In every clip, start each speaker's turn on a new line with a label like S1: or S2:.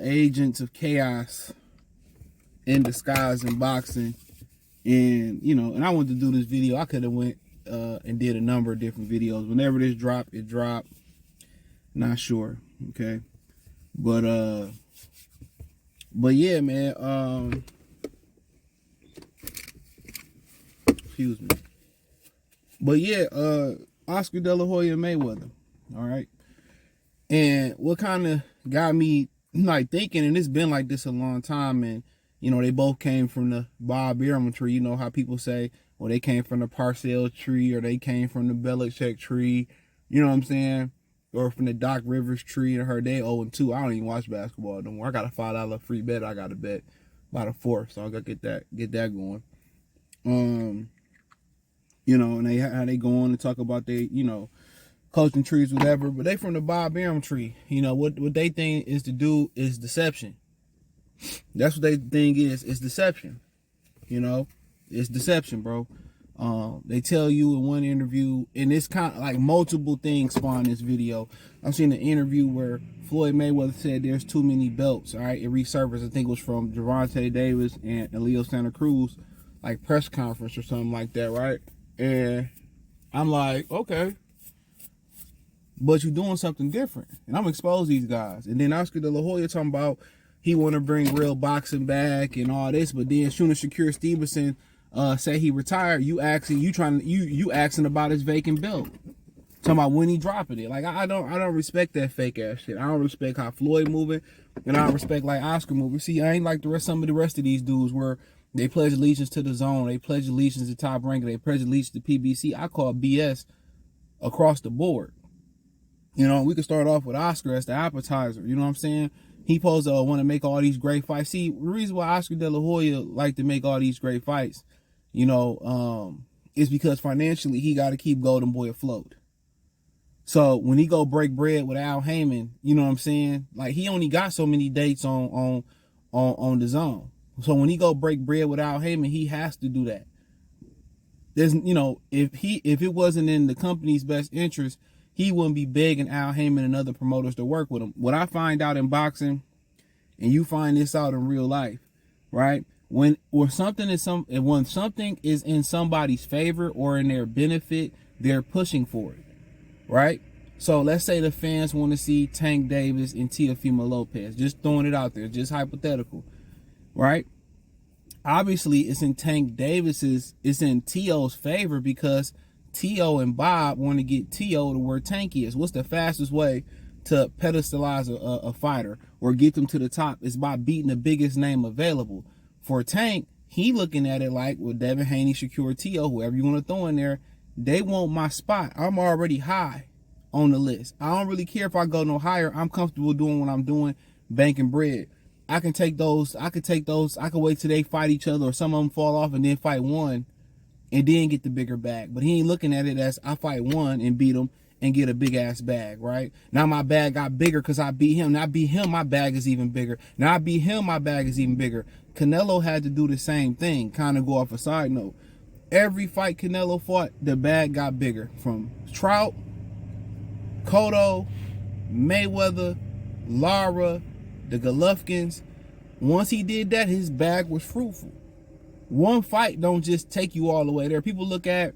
S1: agents of chaos in disguise in boxing. And, you know, and I wanted to do this video. I could have went and did a number of different videos. Whenever this dropped, it dropped. Not sure. Okay. But yeah, man. Excuse me. But yeah, Oscar De La Hoya Mayweather. All right. And what kind of got me like thinking, and it's been like this a long time, and you know, they both came from the Bob Arum tree. You know how people say, well, they came from the Parcells tree, or they came from the Belichick tree. You know what I'm saying? Or from the Doc Rivers tree. And her, they 0-2. I don't even watch basketball no more. I got a $5 free bet. I got to bet about a fourth, so I got to get that going. You know, and how they go on and talk about they, you know, coaching trees, whatever. But they from the Bob Arum tree. You know what they think is to do is deception. That's what they think is deception. You know, it's deception, bro. They tell you in one interview, and it's kind of like multiple things spawn this video. I've seen an interview where Floyd Mayweather said there's too many belts. All right, it resurfaced. I think it was from Gervonta Davis and Leo Santa Cruz, like press conference or something like that, right? And I'm like, okay, but you're doing something different, and I'm expose these guys. And then Oscar De La Hoya talking about he want to bring real boxing back and all this, but then soon as Shakur Stevenson say he retired, you asking about his vacant belt, talking about when he dropping it. Like I don't respect that fake ass shit. I don't respect how Floyd moving, and I don't respect like Oscar moving. See, I ain't like some of the rest of these dudes where they pledge allegiance to the zone, they pledge allegiance to Top Rank, they pledge allegiance to PBC. I call BS across the board. You know, we could start off with Oscar as the appetizer. You know what I'm saying? He supposed to want to make all these great fights. See, the reason why Oscar De La Hoya like to make all these great fights, you know, is because financially he got to keep Golden Boy afloat. So when he go break bread with Al Heyman, you know what I'm saying? Like he only got so many dates on the zone. So when he go break bread with Al Heyman, he has to do that. There's, you know, if it wasn't in the company's best interest, he wouldn't be begging Al Heyman and other promoters to work with him. What I find out in boxing, and you find this out in real life, right? When something is in somebody's favor or in their benefit, they're pushing for it, right? So let's say the fans want to see Tank Davis and Teofimo Lopez. Just throwing it out there, just hypothetical, right? Obviously, it's in T.O.'s favor because T.O. and Bob want to get T.O. to where Tank is. What's the fastest way to pedestalize a fighter or get them to the top? Is by beating the biggest name available. For Tank, he looking at it like, well, Devin Haney, Shakur, T.O., whoever you want to throw in there, they want my spot. I'm already high on the list. I don't really care if I go no higher. I'm comfortable doing what I'm doing, banking bread. I can take those. I can wait till they fight each other or some of them fall off and then fight one and then get the bigger bag. But he ain't looking at it as I fight one and beat him and get a big ass bag, right? Now my bag got bigger because I beat him. Now I beat him, my bag is even bigger. Now I beat him, my bag is even bigger. Canelo had to do the same thing, kind of go off a side note. Every fight Canelo fought, the bag got bigger. From Trout, Cotto, Mayweather, Lara, the Golovkins. Once he did that, his bag was fruitful. One fight don't just take you all the way there. People look at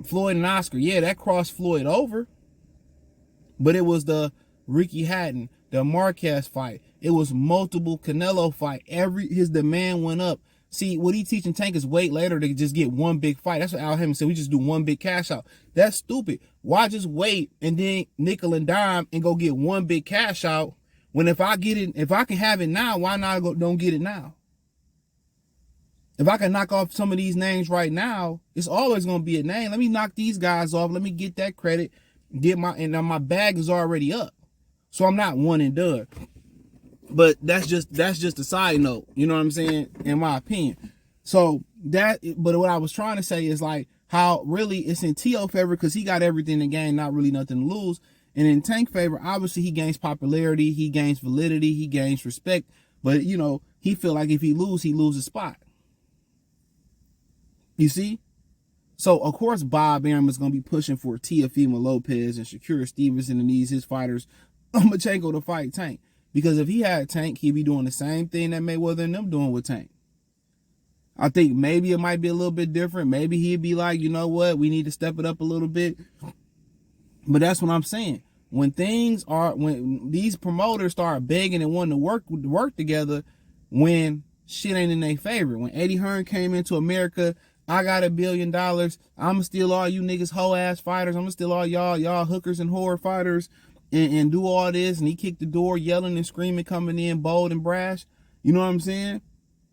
S1: Floyd and Oscar. Yeah, that crossed Floyd over. But it was the Ricky Hatton, the Marquez fight. It was multiple Canelo fight. His demand went up. See, what he teaching Tank is wait later to just get one big fight. That's what Al Heyman said. We just do one big cash out. That's stupid. Why just wait and then nickel and dime and go get one big cash out when if I can have it now, why not don't get it now? If I can knock off some of these names right now, it's always going to be a name. Let me knock these guys off. Let me get that credit. And my bag is already up. So I'm not one and done. But that's just a side note. You know what I'm saying? In my opinion. But what I was trying to say is like how really it's in T.O. favor because he got everything to gain, not really nothing to lose. And in Tank favor, obviously he gains popularity, he gains validity, he gains respect. But, you know, he feel like if he loses spot. You see? So, of course, Bob Arum is going to be pushing for Teofimo Lopez and Shakur Stevenson and his fighters, Lomachenko to fight Tank. Because if he had Tank, he'd be doing the same thing that Mayweather and them doing with Tank. I think maybe it might be a little bit different. Maybe he'd be like, you know what, we need to step it up a little bit. But that's what I'm saying. When these promoters start begging and wanting to work together, when shit ain't in their favor. When Eddie Hearn came into America, I got $1 billion. I'ma steal all you niggas hoe ass fighters. I'ma steal all y'all hookers and whore fighters and do all this. And he kicked the door, yelling and screaming, coming in bold and brash. You know what I'm saying?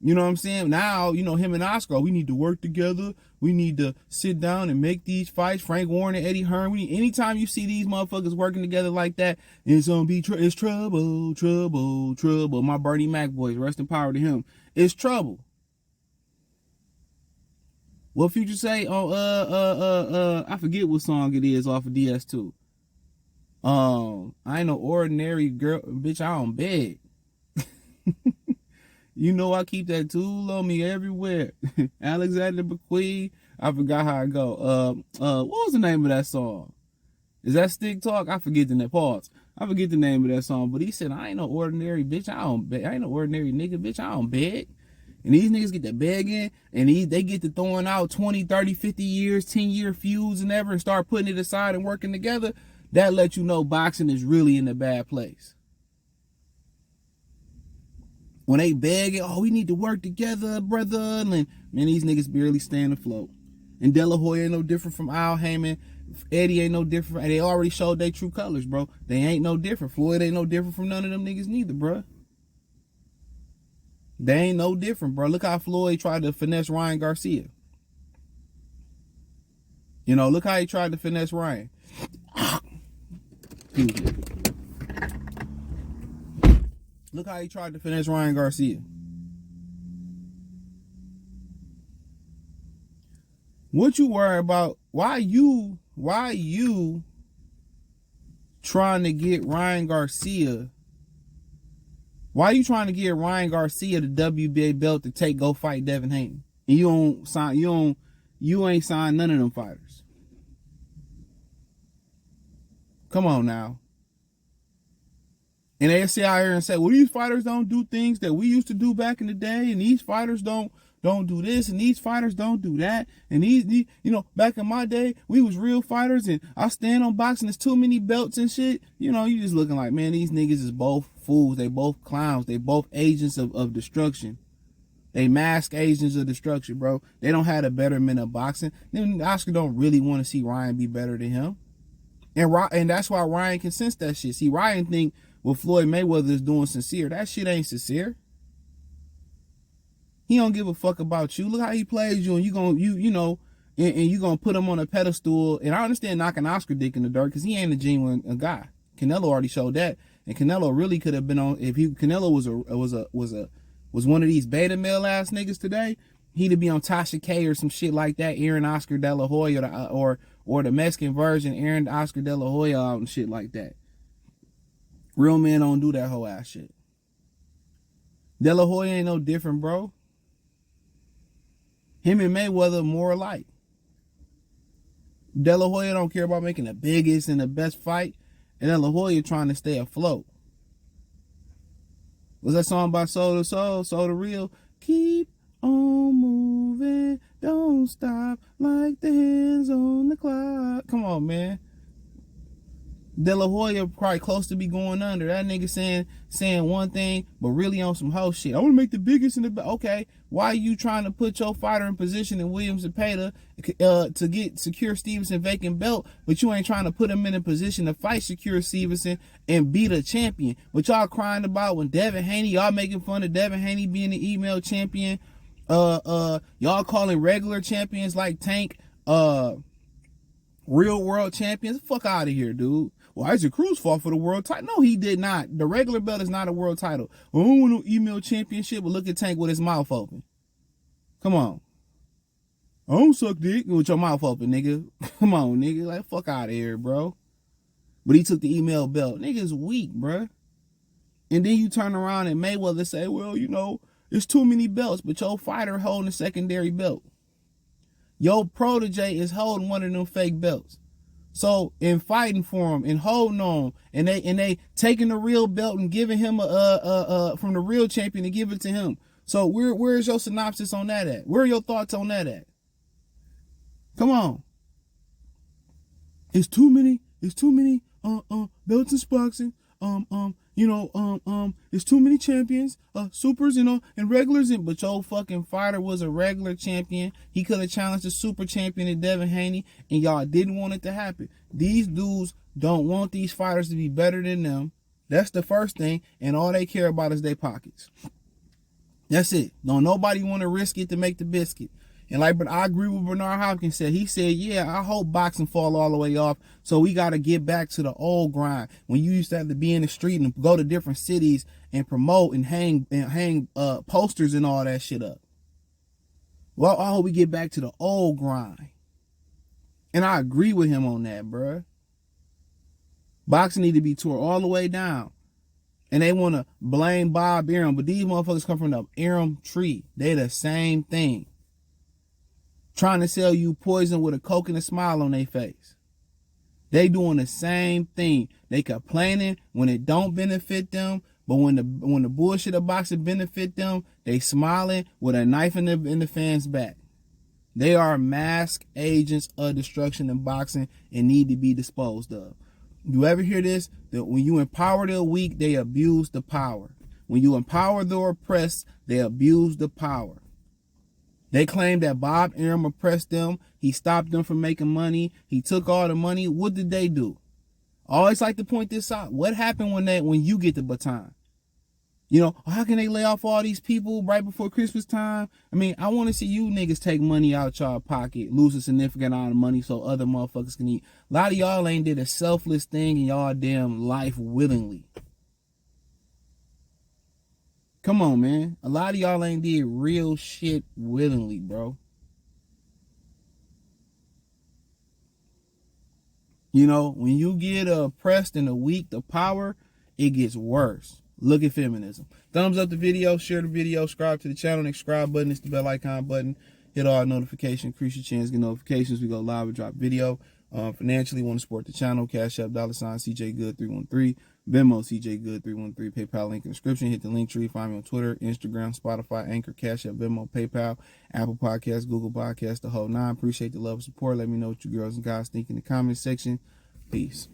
S1: You know what I'm saying? Now, you know, him and Oscar, we need to work together. We need to sit down and make these fights. Frank Warren and Eddie Hearn. Anytime you see these motherfuckers working together like that, it's gonna be it's trouble, trouble, trouble. My Bernie Mac boys, rest in power to him. It's trouble. What Future say? Oh, I forget what song it is off of DS2. I ain't no ordinary girl, bitch. I don't beg. You know I keep that tool on me everywhere. Alexander McQueen. I forgot how it go. What was the name of that song? Is that Stick Talk? I forget the name. Pause. I forget the name of that song. But he said, I ain't no ordinary bitch. I don't beg. I ain't no ordinary nigga, bitch. I don't beg. And these niggas get to begging, and they get to throwing out 20, 30, 50 years, 10-year feuds and ever, and start putting it aside and working together. That lets you know boxing is really in a bad place. When they begging, oh, we need to work together, brother. And man, these niggas barely staying afloat. And De La Hoya ain't no different from Al Heyman. Eddie ain't no different. They already showed their true colors, bro. They ain't no different. Floyd ain't no different from none of them niggas neither, bro. They ain't no different, bro. Look how Floyd tried to finesse Ryan Garcia. You know, look how he tried to finesse Ryan. Excuse me. Look how he tried to finesse Ryan Garcia. What you worry about? Why you trying to get Ryan Garcia? Why you trying to get Ryan Garcia the WBA belt to go fight Devin Haney? And you ain't signed none of them fighters. Come on now. And they sit out here and say, well, these fighters don't do things that we used to do back in the day, and these fighters don't do this, and these fighters don't do that. And these, you know, back in my day, we was real fighters, and I stand on boxing, there's too many belts and shit. You know, you just looking like, man, these niggas is both fools. They both clowns. They both agents of destruction. They mask agents of destruction, bro. They don't have a betterment of boxing. Then Oscar don't really want to see Ryan be better than him. And that's why Ryan can sense that shit. See, Ryan think what Floyd Mayweather is doing sincere. That shit ain't sincere. He don't give a fuck about you. Look how he plays you, and you gonna put him on a pedestal. And I understand knocking Oscar dick in the dirt because he ain't a genuine guy. Canelo already showed that, and Canelo really could have been on. If Canelo was one of these beta male ass niggas today, he'd be on Tasha K or some shit like that, Aaron Oscar De La Hoya, or the Mexican version, Aaron Oscar De La Hoya out and shit like that. Real men don't do that whole ass shit. De La Hoya ain't no different, bro. Him and Mayweather more alike. De La Hoya don't care about making the biggest and the best fight, and De La Hoya trying to stay afloat. What's that song by Soul to Soul, Soul to Real? Keep on moving, don't stop like the hands on the clock. Come on, man. De La Hoya probably close to be going under. That nigga saying one thing, but really on some hoe shit. I want to make the biggest in the... Okay, why are you trying to put your fighter in position in Williams and Payta to get Secure Stevenson vacant belt, but you ain't trying to put him in a position to fight Secure Stevenson and beat a champion? But y'all crying about when Devin Haney, y'all making fun of Devin Haney being the email champion. Y'all calling regular champions like Tank real world champions. Fuck out of here, dude. Well, Isaac Cruz fought for the world title. No, he did not. The regular belt is not a world title. Well, I don't want no email championship, but look at Tank with his mouth open. Come on. I don't suck dick with your mouth open, nigga. Come on, nigga. Like, fuck out of here, bro. But he took the email belt. Nigga's weak, bro. And then you turn around and Mayweather say, well, you know, there's too many belts, but your fighter holding a secondary belt. Your protege is holding one of them fake belts. So in fighting for him and holding on, and they taking the real belt and giving him a from the real champion and give it to him. So where's your synopsis on that at? Where are your thoughts on that at? Come on. It's too many belts in boxing. It's too many champions, supers, and regulars. But your fucking fighter was a regular champion. He could have challenged the super champion in Devin Haney, and y'all didn't want it to happen. These dudes don't want these fighters to be better than them. That's the first thing, and all they care about is their pockets. That's it. Don't nobody want to risk it to make the biscuit. And but I agree with Bernard Hopkins said. He said, yeah, I hope boxing fall all the way off. So we got to get back to the old grind. When you used to have to be in the street and go to different cities and promote and hang posters and all that shit up. Well, I hope we get back to the old grind. And I agree with him on that, bruh. Boxing need to be tore all the way down. And they want to blame Bob Arum. But these motherfuckers come from the Arum tree. They the same thing. Trying to sell you poison with a Coke and a smile on their face. They doing the same thing. They complaining when it don't benefit them, but when the bullshit of boxing benefit them, they smiling with a knife in the fan's back. They are mask agents of destruction in boxing and need to be disposed of. You ever hear this? That when you empower the weak, they abuse the power. When you empower the oppressed, they abuse the power. They claim that Bob Arum oppressed them. He stopped them from making money. He took all the money. What did they do? I always like to point this out. What happened when you get the baton? How can they lay off all these people right before Christmas time? I mean, I want to see you niggas take money out y'all pocket, lose a significant amount of money so other motherfuckers can eat. A lot of y'all ain't did a selfless thing in y'all damn life willingly. Come on, man. A lot of y'all ain't did real shit willingly, bro. When you get oppressed and the weak, the power, it gets worse. Look at feminism. Thumbs up the video, share the video, subscribe to the channel. Next subscribe button is the bell icon button. Hit all notifications, increase your chance to get notifications. We go live and drop video. Financially, want to support the channel, Cash App, $, CJ Good 313. Venmo, CJ Good 313. PayPal link in the description. Hit the link tree. Find me on Twitter, Instagram, Spotify, Anchor, Cash App, Venmo, PayPal, Apple Podcasts, Google Podcasts, the whole nine. Appreciate the love and support. Let me know what you girls and guys think in the comment section. Peace.